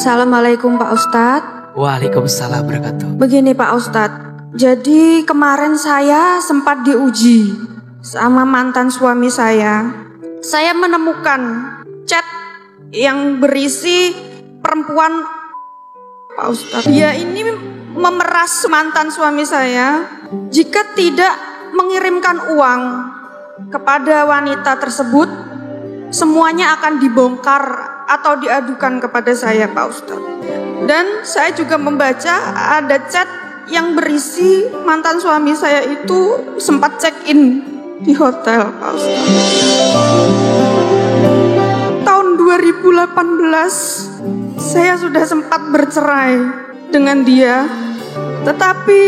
Assalamualaikum Pak Ustadz. Waalaikumsalam wabarakatuh. Begini Pak Ustadz, jadi kemarin saya sempat diuji sama mantan suami saya. Saya menemukan chat yang berisi perempuan Pak Ustadz. Dia ini memeras mantan suami saya jika tidak mengirimkan uang kepada wanita tersebut, semuanya akan dibongkar atau diadukan kepada saya Pak Ustadz. Dan saya juga membaca ada chat yang berisi mantan suami saya itu sempat check-in di hotel Pak Ustadz. Tahun 2018 saya sudah sempat bercerai dengan dia, tetapi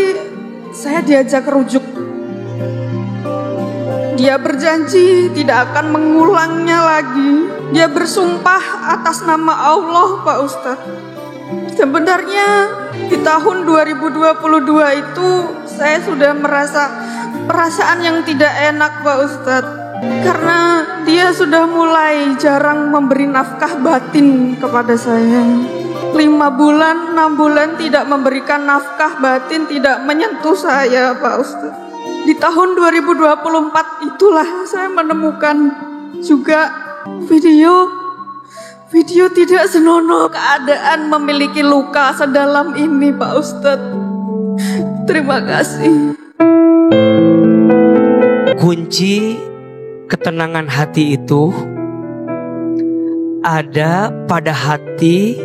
saya diajak rujuk. Dia berjanji tidak akan mengulangnya lagi. Dia bersumpah atas nama Allah Pak Ustadz. Sebenarnya di tahun 2022 itu saya sudah merasa perasaan yang tidak enak Pak Ustadz. Karena dia sudah mulai jarang memberi nafkah batin kepada saya. 5 bulan, 6 bulan tidak memberikan nafkah batin, tidak menyentuh saya Pak Ustadz. Di tahun 2024 itulah saya menemukan juga video tidak senonoh keadaan memiliki luka sedalam ini Pak Ustadz. Terima kasih. Kunci ketenangan hati itu ada pada hati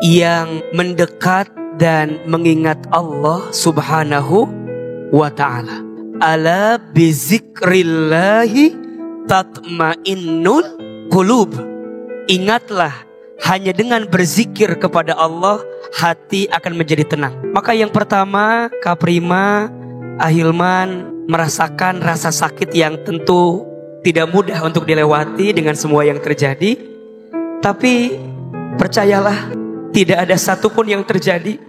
yang mendekat dan mengingat Allah Subhanahu wa ta'ala. Ala bizikrillahi tatmainnul qulub. Ingatlah, hanya dengan berzikir kepada Allah hati akan menjadi tenang. Maka yang pertama, Kak Prima, Ahilman merasakan rasa sakit yang tentu tidak mudah untuk dilewati dengan semua yang terjadi. Tapi percayalah, tidak ada satupun yang terjadi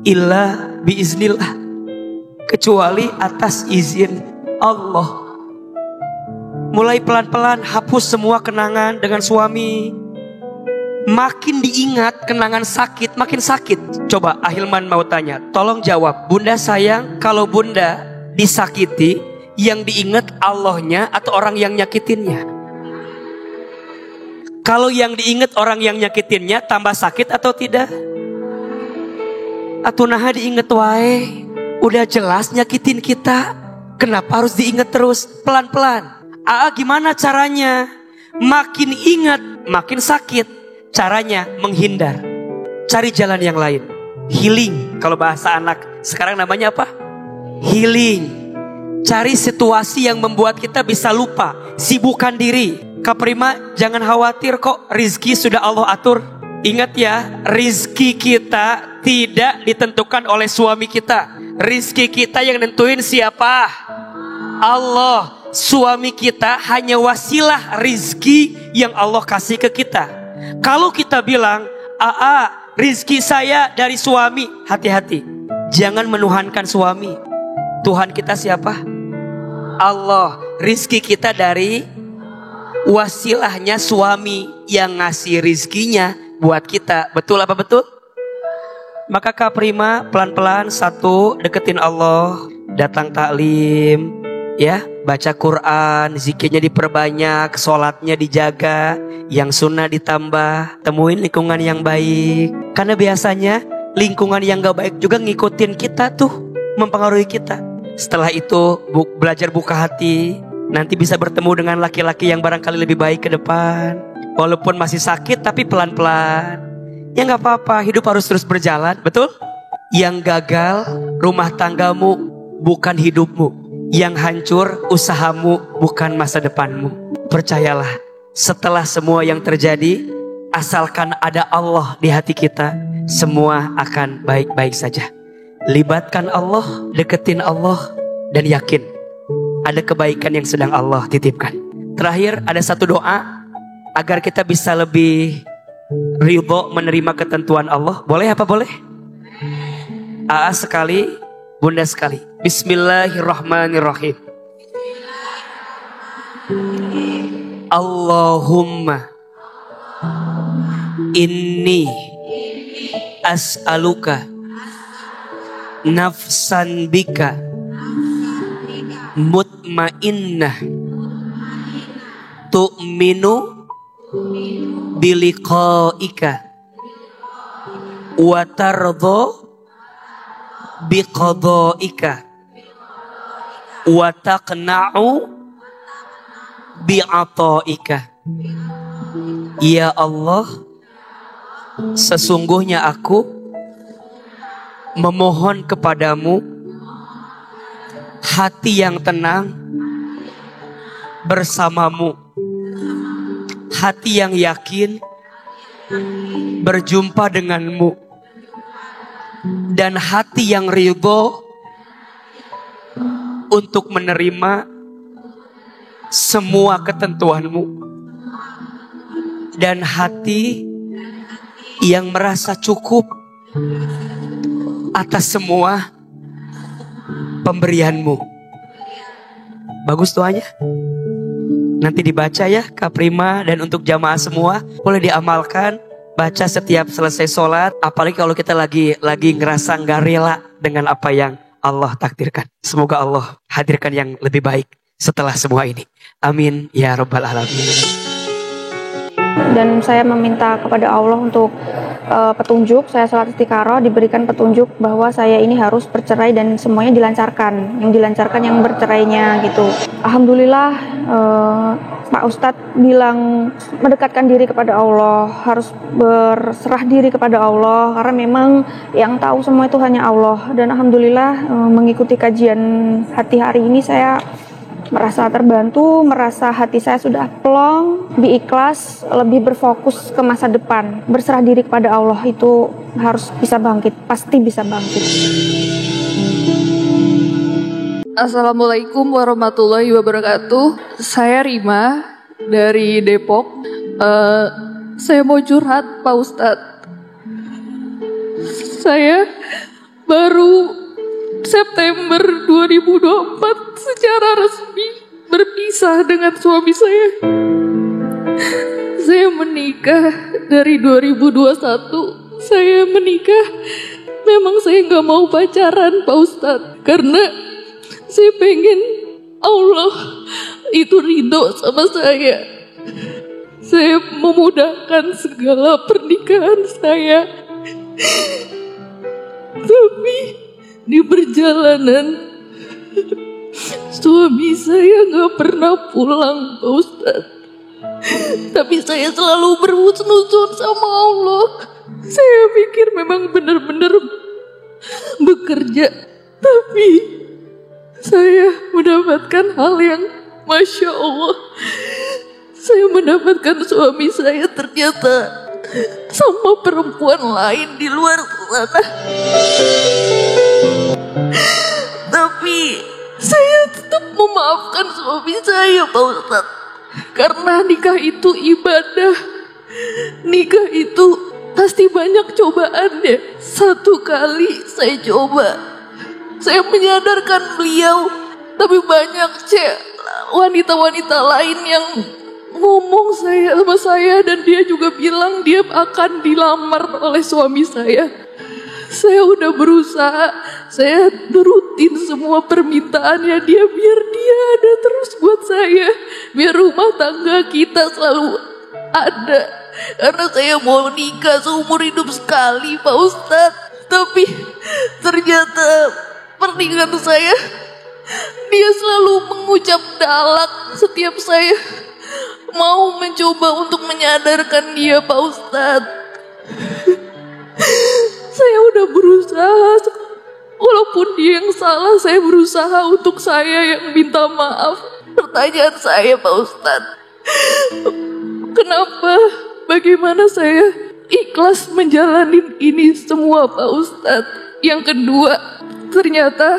illa biiznillah, kecuali atas izin Allah. Mulai pelan-pelan hapus semua kenangan dengan suami. Makin diingat kenangan sakit, makin sakit. Coba Ahilman mau tanya, tolong jawab. Bunda sayang, kalau bunda disakiti, yang diingat Allahnya atau orang yang nyakitinnya? Kalau yang diingat orang yang nyakitinnya, tambah sakit atau tidak? Atunaha diingat wae, udah jelas nyakitin kita, kenapa harus diingat terus? Pelan-pelan. Gimana caranya? Makin ingat, makin sakit. Caranya menghindar. Cari jalan yang lain. Healing, kalau bahasa anak sekarang namanya apa? Healing. Cari situasi yang membuat kita bisa lupa. Sibukkan diri. Kak Prima, jangan khawatir kok, rizki sudah Allah atur. Ingat ya, rizki kita tidak ditentukan oleh suami kita. Rizki kita yang nentuin siapa? Allah. Suami kita hanya wasilah rizki yang Allah kasih ke kita. Kalau kita bilang, rizki saya dari suami, hati-hati. Jangan menuhankan suami. Tuhan kita siapa? Allah. Rizki kita dari wasilahnya suami yang ngasih rizkinya buat kita. Betul apa betul? Maka Kak Prima, pelan-pelan, satu, deketin Allah. Datang taklim, ya, baca Quran, zikirnya diperbanyak, sholatnya dijaga, yang sunnah ditambah, temuin lingkungan yang baik. Karena biasanya lingkungan yang gak baik juga ngikutin kita tuh, mempengaruhi kita. Setelah itu belajar buka hati, nanti bisa bertemu dengan laki-laki yang barangkali lebih baik ke depan. Walaupun masih sakit tapi pelan-pelan. Ya gak apa-apa, hidup harus terus berjalan, betul? Yang gagal rumah tanggamu, bukan hidupmu. Yang hancur usahamu, bukan masa depanmu. Percayalah, setelah semua yang terjadi, asalkan ada Allah di hati kita, semua akan baik-baik saja. Libatkan Allah, deketin Allah, dan yakin ada kebaikan yang sedang Allah titipkan. Terakhir, ada satu doa agar kita bisa lebih ridho menerima ketentuan Allah. Boleh apa boleh? Sekali, bunda sekali. Bismillahirrahmanirrahim. Allahumma Inni as'aluka nafsan bika mutmainnah tu'minu biliqaika wa tardha biqadaika wa taqna'u bi'ataika. Ya Allah, sesungguhnya aku memohon kepadamu hati yang tenang bersamamu, hati yang yakin berjumpa denganmu, dan hati yang ridho untuk menerima semua ketentuanmu, dan hati yang merasa cukup atas semua pemberianmu. Bagus doanya. Nanti dibaca ya Kak Prima, dan untuk jamaah semua boleh diamalkan. Baca setiap selesai sholat. Apalagi kalau kita lagi ngerasa gak rela dengan apa yang Allah takdirkan. Semoga Allah hadirkan yang lebih baik setelah semua ini. Amin ya rabbal alamin. Dan saya meminta kepada Allah untuk petunjuk. Saya salat istikharah, diberikan petunjuk bahwa saya ini harus bercerai dan semuanya dilancarkan. Yang dilancarkan yang bercerainya gitu. Alhamdulillah Pak Ustadz bilang mendekatkan diri kepada Allah, harus berserah diri kepada Allah, karena memang yang tahu semua itu hanya Allah. Dan alhamdulillah mengikuti kajian hati hari ini saya merasa terbantu, merasa hati saya sudah plong, ikhlas, lebih berfokus ke masa depan. Berserah diri kepada Allah itu harus bisa bangkit, pasti bisa bangkit. Assalamualaikum warahmatullahi wabarakatuh. Saya Rima dari Depok. Saya mau curhat Pak Ustadz. Saya baru September 2024 secara resmi berpisah dengan suami saya. Saya menikah dari 2021. Saya menikah, memang saya gak mau pacaran Pak Ustadz, karena saya pengen Allah itu ridho sama saya. Saya memudahkan segala pernikahan saya. Tapi di perjalanan suami saya gak pernah pulang Pak Ustadz. Tapi saya selalu berhusnuzon sama Allah. Saya pikir memang benar-benar bekerja, tapi saya mendapatkan hal yang Masya Allah. Saya mendapatkan suami saya ternyata sama perempuan lain di luar sana. Tapi saya tetap memaafkan suami saya Pak Ustadz. Karena nikah itu ibadah. Nikah itu pasti banyak cobaannya. Satu kali saya coba, saya menyadarkan beliau, tapi banyak wanita-wanita lain yang ngomong sama saya, dan dia juga bilang dia akan dilamar oleh suami saya. Saya udah berusaha, saya turutin semua permintaannya dia, biar dia ada terus buat saya, biar rumah tangga kita selalu ada. Karena saya mau nikah seumur hidup sekali Pak Ustadz. Tapi ternyata pernikahan saya, dia selalu mengucap dalak setiap saya mau mencoba untuk menyadarkan dia Pak Ustadz. Saya udah berusaha, walaupun dia yang salah, saya berusaha untuk saya yang minta maaf. Pertanyaan saya Pak Ustadz, kenapa, bagaimana saya ikhlas menjalani ini semua Pak Ustadz? Yang kedua, ternyata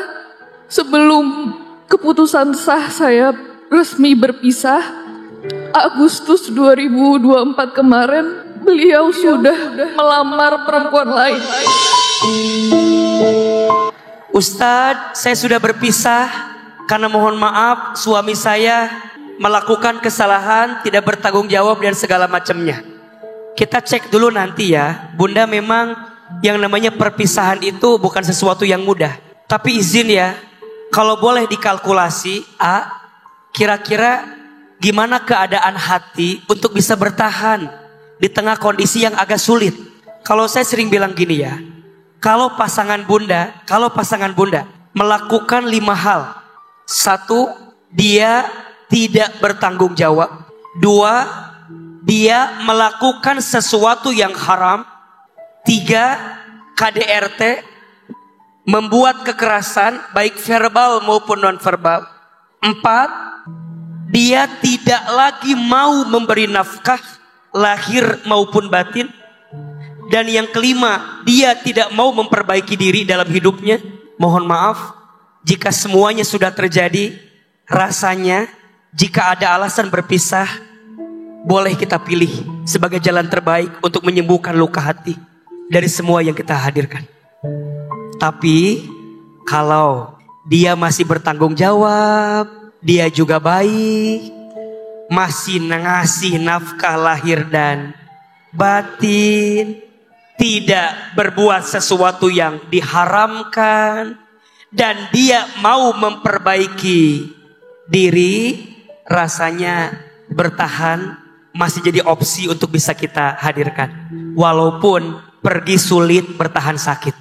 sebelum keputusan sah saya resmi berpisah, Agustus 2024 kemarin, beliau sudah melamar perempuan lain. Ustadz, saya sudah berpisah karena mohon maaf suami saya melakukan kesalahan, tidak bertanggung jawab dan segala macamnya. kita cek dulu nanti ya. Bunda, memang yang namanya perpisahan itu bukan sesuatu yang mudah. Tapi izin ya, kalau boleh dikalkulasi, kira-kira gimana keadaan hati untuk bisa bertahan di tengah kondisi yang agak sulit. Kalau saya sering bilang gini ya, kalau pasangan bunda melakukan 5 hal. 1, dia tidak bertanggung jawab. 2, dia melakukan sesuatu yang haram. 3, KDRT, membuat kekerasan baik verbal maupun non-verbal. 4, dia tidak lagi mau memberi nafkah lahir maupun batin. Dan yang kelima, dia tidak mau memperbaiki diri dalam hidupnya. Mohon maaf jika semuanya sudah terjadi. Rasanya jika ada alasan berpisah, boleh kita pilih sebagai jalan terbaik untuk menyembuhkan luka hati dari semua yang kita hadirkan. Tapi kalau dia masih bertanggung jawab, dia juga baik, masih ngasih nafkah lahir dan batin, tidak berbuat sesuatu yang diharamkan, dan dia mau memperbaiki diri, rasanya bertahan masih jadi opsi untuk bisa kita hadirkan. Walaupun pergi sulit, bertahan sakit.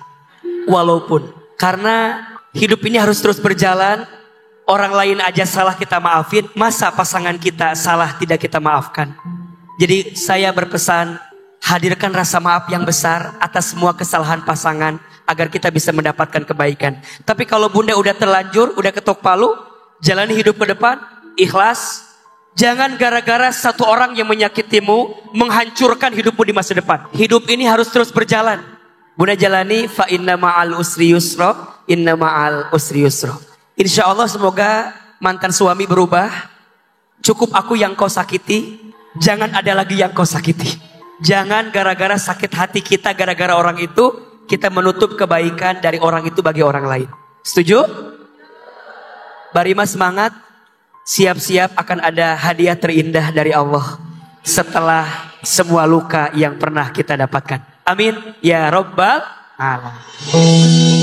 Walaupun, karena hidup ini harus terus berjalan. Orang lain aja salah kita maafin, masa pasangan kita salah tidak kita maafkan? Jadi saya berpesan, hadirkan rasa maaf yang besar atas semua kesalahan pasangan agar kita bisa mendapatkan kebaikan. Tapi kalau bunda udah terlanjur, udah ketok palu, jalani hidup ke depan, ikhlas. Jangan gara-gara satu orang yang menyakitimu menghancurkan hidupmu di masa depan. Hidup ini harus terus berjalan. Bunda jalani, fa inna ma'al usri yusra, inna ma'al usri yusra. Insya Allah semoga mantan suami berubah. Cukup aku yang kau sakiti, jangan ada lagi yang kau sakiti. Jangan gara-gara sakit hati kita, gara-gara orang itu, kita menutup kebaikan dari orang itu bagi orang lain. Setuju? Barima semangat. Siap-siap akan ada hadiah terindah dari Allah setelah semua luka yang pernah kita dapatkan. Amin ya Rabbal Alamin.